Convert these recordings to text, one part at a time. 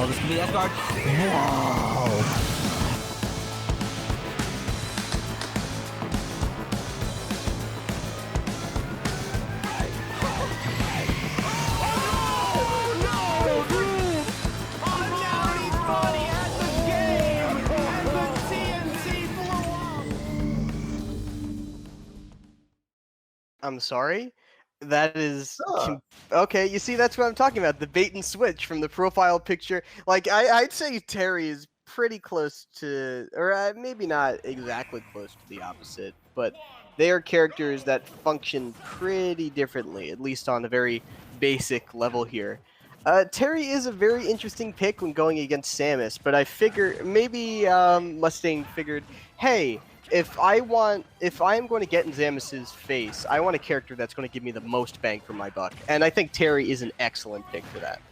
Oh, this could be the S guard. Whoa. I'm sorry? That is Huh. okay. You see, that's what I'm talking about. The bait and switch from the profile picture. Like, I'd say Terry is pretty close to, or maybe not exactly close to the opposite, but they are characters that function pretty differently, at least on a very basic level here. Terry is a very interesting pick when going against Samus, but I figure maybe Mustaine figured, hey, if I'm going to get in Samus's face, I want a character that's going to give me the most bang for my buck, and I think Terry is an excellent pick for that.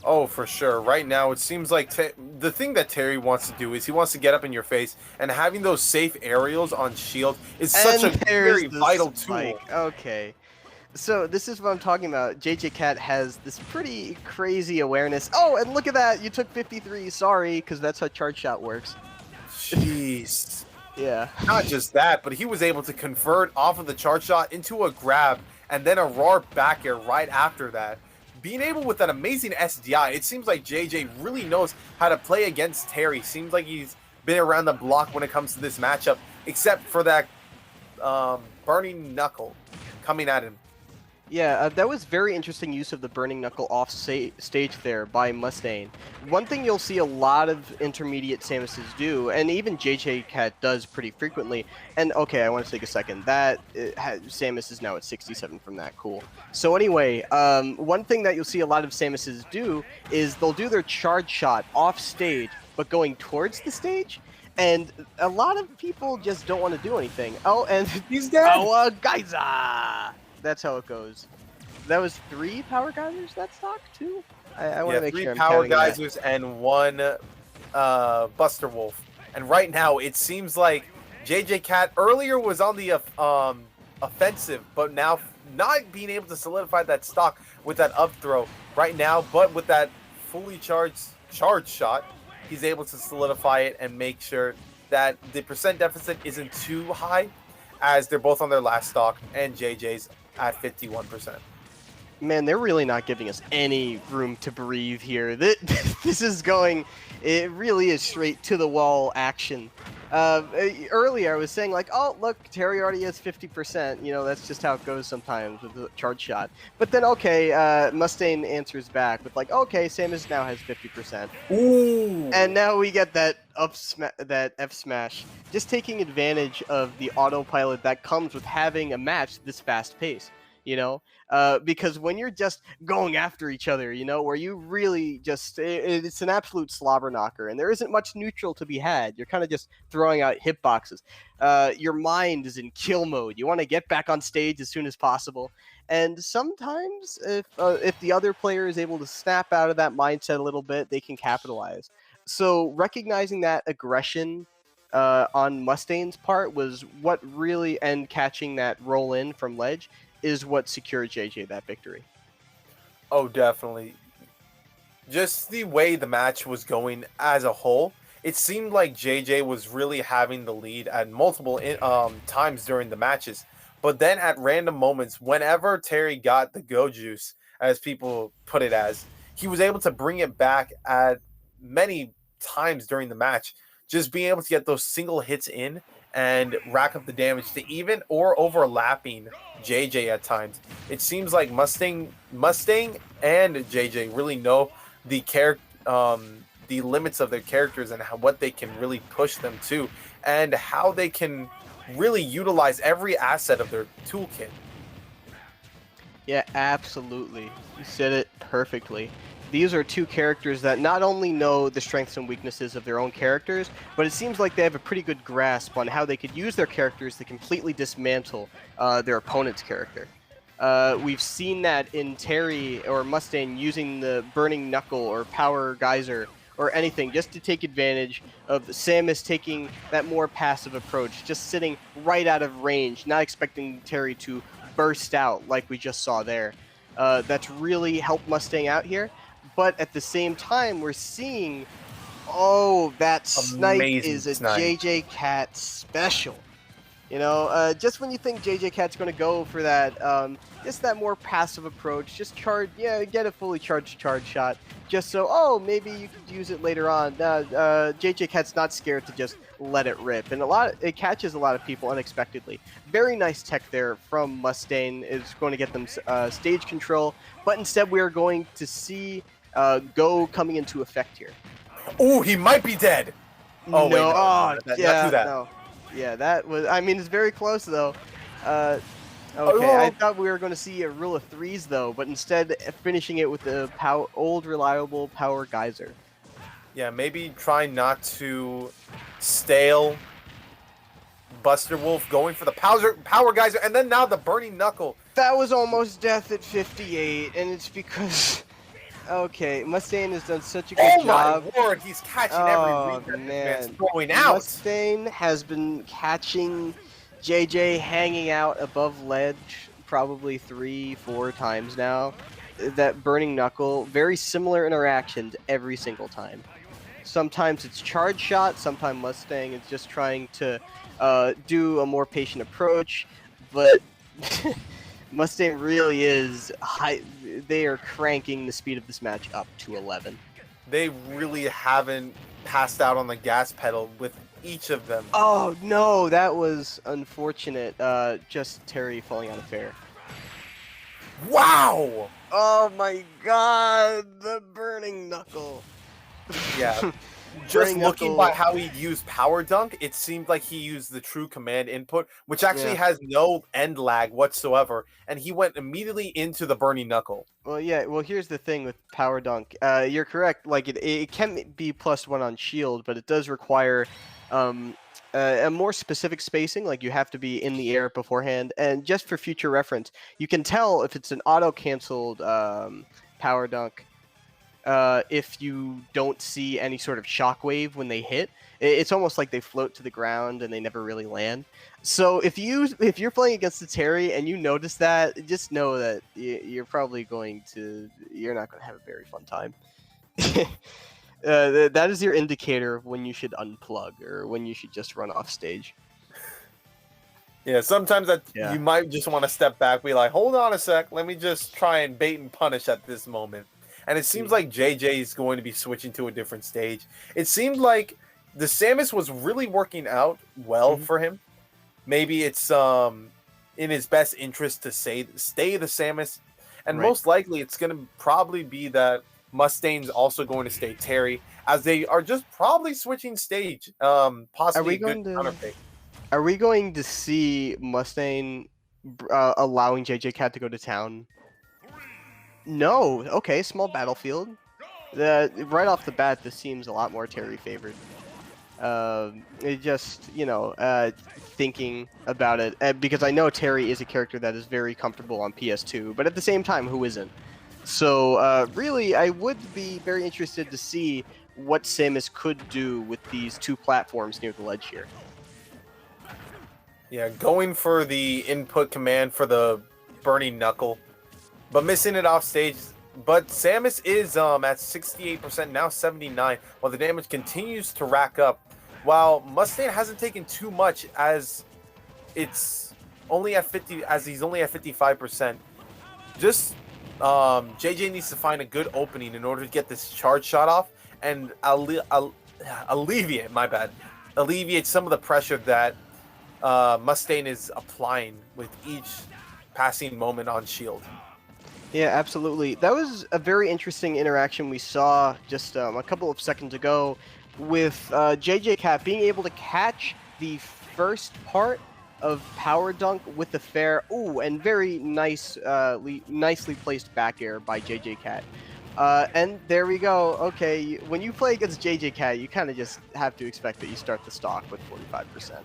Oh, for sure. Right now, it seems like the thing that Terry wants to do is he wants to get up in your face, and having those safe aerials on shield is such And a there's very the vital spike. tool. Okay. So this is what I'm talking about. JJCAT has this pretty crazy awareness. Oh, and look at that. You took 53. Sorry, because that's how charge shot works. Jeez. Yeah. Not just that, but he was able to convert off of the charge shot into a grab and then a raw back air right after that. Being able with that amazing SDI, it seems like JJ really knows how to play against Terry. Seems like he's been around the block when it comes to this matchup, except for that burning knuckle coming at him. Yeah, that was very interesting use of the Burning Knuckle off stage there by Mustaine. One thing you'll see a lot of intermediate Samuses do, and even JJCAT does pretty frequently, and okay, I want to take a second, that Samus is now at 67 from that, cool. So anyway, one thing that you'll see a lot of Samuses do is they'll do their charge shot off stage, but going towards the stage, and a lot of people just don't want to do anything. Oh, and He's dead! Oh, Geyser! That's how it goes. That was 3 power geysers that stock too? I want to make 3 sure I'm power counting that. geysers and 1 Buster Wolf. And right now it seems like JJCAT earlier was on the offensive, but now not being able to solidify that stock with that up throw right now, but with that fully charged shot, he's able to solidify it and make sure that the percent deficit isn't too high, as they're both on their last stock and JJ's at 51%. Man, they're really not giving us any room to breathe here. This is going, it really is straight to the wall action. Earlier I was saying like, oh look, Terry already has 50%. You know, that's just how it goes sometimes with the charge shot. But then okay, Mustaine answers back with like, okay, Samus now has 50%. Ooh. And now we get that that F smash, just taking advantage of the autopilot that comes with having a match this fast pace. You know, because when you're just going after each other, you know, where you really just, it's an absolute slobber knocker and there isn't much neutral to be had. You're kind of just throwing out hitboxes. Your mind is in kill mode. You want to get back on stage as soon as possible. And sometimes if the other player is able to snap out of that mindset a little bit, they can capitalize. So recognizing that aggression on Mustaine's part was what really, and catching that roll in from ledge, is what secured JJ that victory. Oh, definitely. Just the way the match was going as a whole, it seemed like JJ was really having the lead at multiple times during the matches. But then at random moments, whenever Terry got the go juice, as people put it as, he was able to bring it back at many times during the match. Just being able to get those single hits in and rack up the damage to even or overlapping JJ at times. It seems like Mustaine and JJ really know the limits of their characters and what they can really push them to, and how they can really utilize every asset of their toolkit. Yeah, absolutely. You said it perfectly. These are two characters that not only know the strengths and weaknesses of their own characters, but it seems like they have a pretty good grasp on how they could use their characters to completely dismantle their opponent's character. We've seen that in Terry or Mustaine using the Burning Knuckle or Power Geyser or anything just to take advantage of Samus taking that more passive approach, just sitting right out of range, not expecting Terry to burst out like we just saw there. That's really helped Mustaine out here. but at the same time, we're seeing, oh, that snipe Amazing is a snipe. JJCAT special. You know, just when you think JJCAT's going to go for that, just that more passive approach, just get a fully charged charge shot, just so, oh, maybe you could use it later on. JJCAT's not scared to just let it rip, and it catches a lot of people unexpectedly. Very nice tech there from Mustaine. Is going to get them stage control, but instead we are going to see Go coming into effect here. Oh, he might be dead. Oh, wait, no, oh, not yeah, do that. no. Yeah, that was, I mean, it's very close, though. Okay, I thought we were going to see a rule of threes, though, but instead finishing it with the old, reliable power geyser. Yeah, maybe try not to stale Buster Wolf going for the power geyser, and then now the burning knuckle. That was almost death at 58, and it's because... Okay, Mustaine has done such a good job. Oh my word, he's catching every read that this man's throwing out. Mustaine has been catching JJ hanging out above ledge probably 3-4 times now. That burning knuckle, very similar interactions every single time. Sometimes it's charge shot, sometimes Mustaine is just trying to do a more patient approach, but Mustaine really is high. They are cranking the speed of this match up to 11. They really haven't passed out on the gas pedal with each of them. Oh no, that was unfortunate. Just Terry falling out of fair. Wow! Oh my god, the burning knuckle. Yeah. Just looking by how he used power dunk, it seemed like he used the true command input, which actually has no end lag whatsoever, and he went immediately into the burning knuckle. Well, yeah. Well, here's the thing with power dunk. You're correct. Like it can be +1 on shield, but it does require a more specific spacing. Like you have to be in the air beforehand, and just for future reference, you can tell if it's an auto-canceled power dunk. If you don't see any sort of shockwave when they hit, it's almost like they float to the ground and they never really land. So if you're playing against the Terry and you notice that, just know that you're probably you're not going to have a very fun time. That is your indicator of when you should unplug or when you should just run off stage. Yeah, sometimes you might just want to step back, be like, hold on a sec, let me just try and bait and punish at this moment. And it seems like JJ is going to be switching to a different stage. It seemed like the Samus was really working out well for him. Maybe it's in his best interest to stay the Samus. And most likely it's going to probably be that Mustaine's also going to stay Terry, as they are just probably switching stage. Possibly a good counterpick. Are we going to see Mustaine allowing JJCAT to go to town? No. Okay, small battlefield. Right off the bat, this seems a lot more Terry favored. It just, thinking about it, because I know Terry is a character that is very comfortable on PS2, but at the same time, who isn't? So, really, I would be very interested to see what Samus could do with these two platforms near the ledge here. Yeah, going for the input command for the burning knuckle, but missing it off stage. But Samus is at 68%, now 79, while the damage continues to rack up. While Mustaine hasn't taken too much, as it's only at 50, as he's only at 55%. Just JJ needs to find a good opening in order to get this charge shot off and alleviate some of the pressure that Mustaine is applying with each passing moment on shield. Yeah, absolutely. That was a very interesting interaction we saw just a couple of seconds ago with JJCAT being able to catch the first part of Power Dunk with the fair. Ooh, and very nicely placed back air by JJCAT. And there we go. Okay, when you play against JJCAT, you kind of just have to expect that you start the stock with 45%.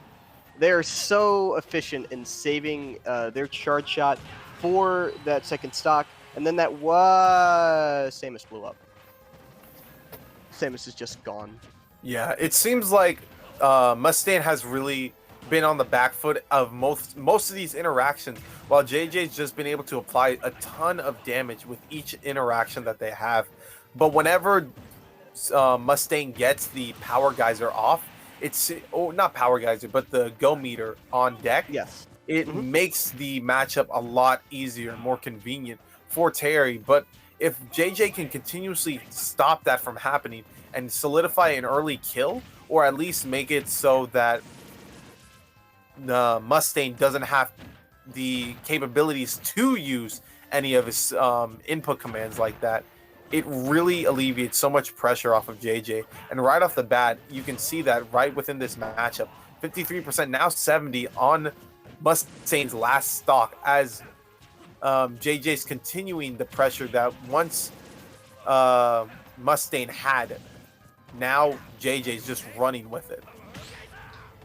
They're so efficient in saving their charge shot for that second stock, and then that Samus blew up. Samus is just gone. Yeah, it seems like Mustaine has really been on the back foot of most of these interactions, while JJ's just been able to apply a ton of damage with each interaction that they have. But whenever Mustaine gets the power geyser off, it's not power geyser, but the go meter on deck. Yes. It makes the matchup a lot easier and more convenient for Terry. But if JJ can continuously stop that from happening and solidify an early kill, or at least make it so that Mustaine doesn't have the capabilities to use any of his input commands like that, it really alleviates so much pressure off of JJ. And right off the bat, you can see that right within this matchup. 53%, now 70 on Mustaine's last stock, as JJ's continuing the pressure that once Mustaine had. Now JJ's just running with it.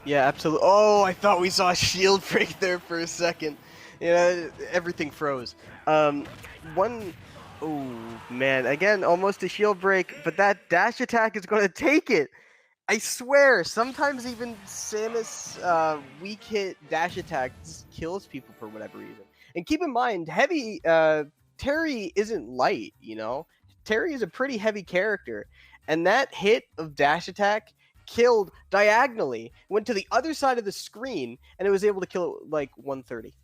Yeah, absolutely. Oh, I thought we saw a shield break there for a second. Everything froze. Oh man, again, almost a shield break, but that dash attack is going to take it. I swear, sometimes even Samus' weak hit dash attack just kills people for whatever reason. And keep in mind, Terry isn't light, Terry is a pretty heavy character. And that hit of dash attack killed diagonally, went to the other side of the screen, and it was able to kill it like 130.